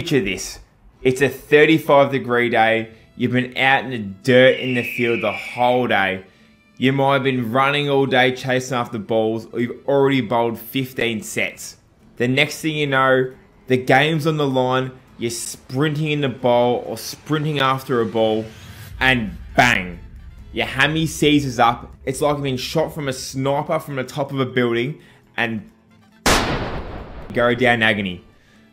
Picture this. It's a 35-degree day. You've been out in the dirt in the field the whole day. You might have been running all day chasing after balls, or you've already bowled 15 sets. The next thing you know, the game's on the line, you're sprinting in the bowl or sprinting after a ball, and bang, your hammy seizes up. It's like being shot from a sniper from the top of a building, and go down agony.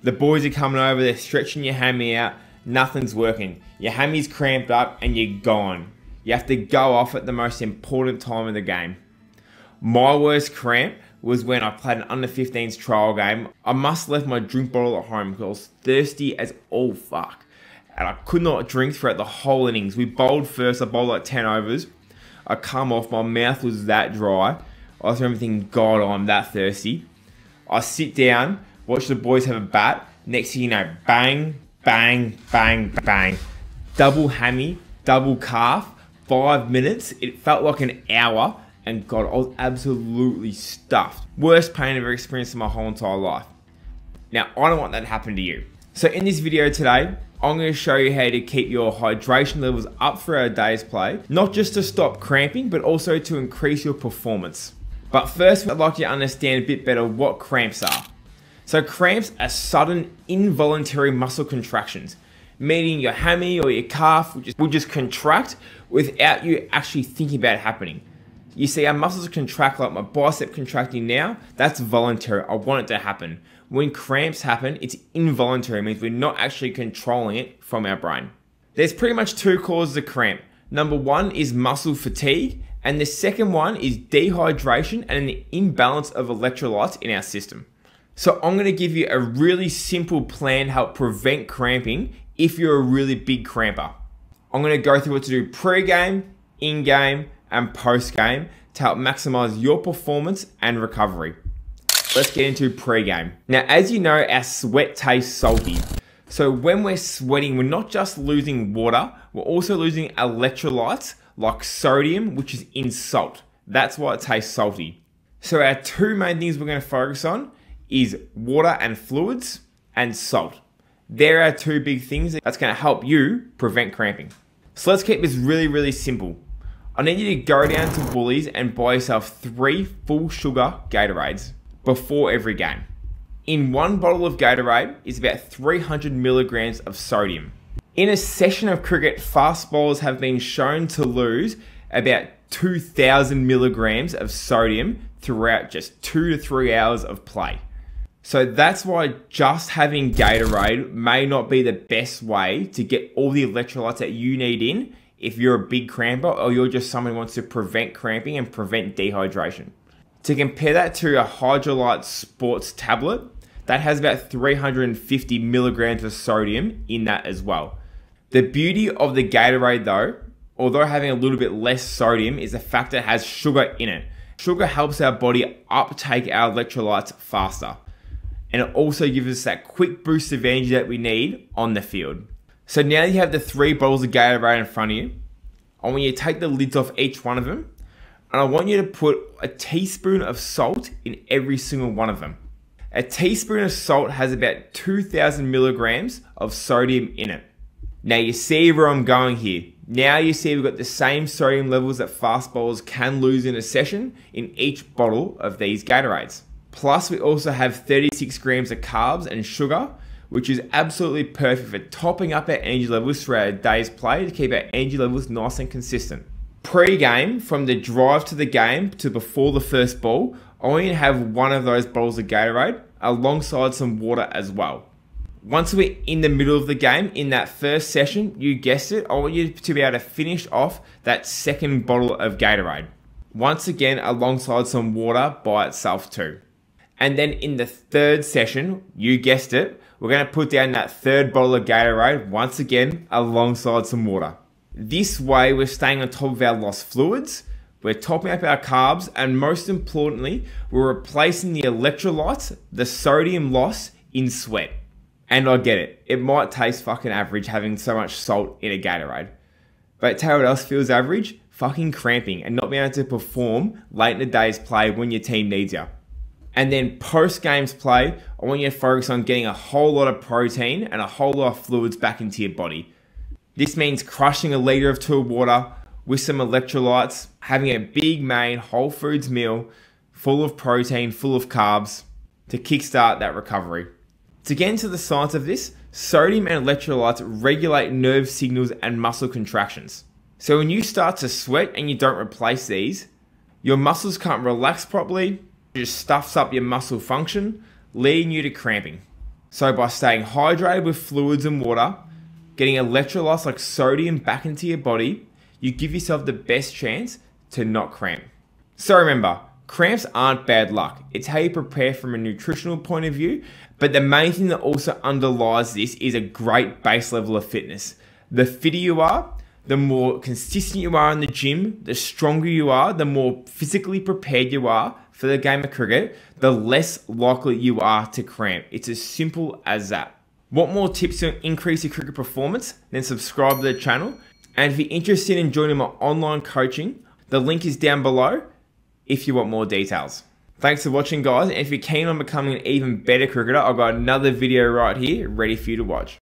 The boys are coming over, they're stretching your hammy out, nothing's working. Your hammy's cramped up and you're gone. You have to go off at the most important time of the game. My worst cramp was when I played an under 15s trial game. I must have left my drink bottle at home because I was thirsty as all fuck. And I could not drink throughout the whole innings. We bowled first, I bowled like 10 overs. I come off, my mouth was that dry. I was thinking, God, I'm that thirsty. I sit down, watch the boys have a bat. Next thing you know, bang, bang, bang, bang. Double hammy, double calf, 5 minutes. It felt like an hour. And God, I was absolutely stuffed. Worst pain I've ever experienced in my whole entire life. Now, I don't want that to happen to you. So in this video today, I'm going to show you how to keep your hydration levels up for our day's play. Not just to stop cramping, but also to increase your performance. But first, I'd like you to understand a bit better what cramps are. So cramps are sudden, involuntary muscle contractions, meaning your hammy or your calf will just contract without you actually thinking about it happening. You see, our muscles contract, like my bicep contracting now, that's voluntary. I want it to happen. When cramps happen, it's involuntary. It means we're not actually controlling it from our brain. There's pretty much two causes of cramp. Number one is muscle fatigue, and the second one is dehydration and an imbalance of electrolytes in our system. So I'm going to give you a really simple plan to help prevent cramping if you're a really big cramper. I'm going to go through what to do pre-game, in-game, and post-game to help maximize your performance and recovery. Let's get into pre-game. Now, as you know, our sweat tastes salty. So when we're sweating, we're not just losing water, we're also losing electrolytes like sodium, which is in salt. That's why it tastes salty. So our two main things we're going to focus on is water and fluids and salt. They're our two big things that's going to help you prevent cramping. So let's keep this really, really simple. I need you to go down to Woolies and buy yourself 3 full sugar Gatorades before every game. In one bottle of Gatorade is about 300 milligrams of sodium. In a session of cricket, fast bowlers have been shown to lose about 2,000 milligrams of sodium throughout just 2 to 3 hours of play. So that's why just having Gatorade may not be the best way to get all the electrolytes that you need in if you're a big cramper or you're just someone who wants to prevent cramping and prevent dehydration. To compare that to a Hydrolyte Sports tablet, that has about 350 milligrams of sodium in that as well. The beauty of the Gatorade though, although having a little bit less sodium, is the fact that it has sugar in it. Sugar helps our body uptake our electrolytes faster. And it also gives us that quick boost of energy that we need on the field. So now you have the 3 bottles of Gatorade in front of you, I want you to take the lids off each one of them, and I want you to put a teaspoon of salt in every single one of them. A teaspoon of salt has about 2,000 milligrams of sodium in it. Now you see where I'm going here. Now you see we've got the same sodium levels that fast bowlers can lose in a session in each bottle of these Gatorades. Plus we also have 36 grams of carbs and sugar, which is absolutely perfect for topping up our energy levels throughout our day's play to keep our energy levels nice and consistent. Pre-game, from the drive to the game to before the first ball, I want you to have one of those bottles of Gatorade alongside some water as well. Once we're in the middle of the game, in that first session, you guessed it, I want you to be able to finish off that second bottle of Gatorade. Once again, alongside some water by itself too. And then in the third session, you guessed it, we're going to put down that third bottle of Gatorade once again alongside some water. This way we're staying on top of our lost fluids, we're topping up our carbs, and most importantly, we're replacing the electrolytes, the sodium loss, in sweat. And I get it, it might taste fucking average having so much salt in a Gatorade. But tell you what else feels average? Fucking cramping and not being able to perform late in the day's play when your team needs you. And then post games play, I want you to focus on getting a whole lot of protein and a whole lot of fluids back into your body. This means crushing a litre of 2 of water with some electrolytes, having a big main whole foods meal full of protein, full of carbs to kickstart that recovery. To get into the science of this, sodium and electrolytes regulate nerve signals and muscle contractions. So when you start to sweat and you don't replace these, your muscles can't relax properly, it just stuffs up your muscle function, leading you to cramping. So by staying hydrated with fluids and water, getting electrolytes like sodium back into your body, you give yourself the best chance to not cramp. So remember, cramps aren't bad luck. It's how you prepare from a nutritional point of view, but the main thing that also underlies this is a great base level of fitness. The fitter you are, the more consistent you are in the gym, the stronger you are, the more physically prepared you are for the game of cricket, the less likely you are to cramp. It's as simple as that. Want more tips to increase your cricket performance? Then subscribe to the channel. And if you're interested in joining my online coaching, the link is down below if you want more details. Thanks for watching, guys. And if you're keen on becoming an even better cricketer, I've got another video right here ready for you to watch.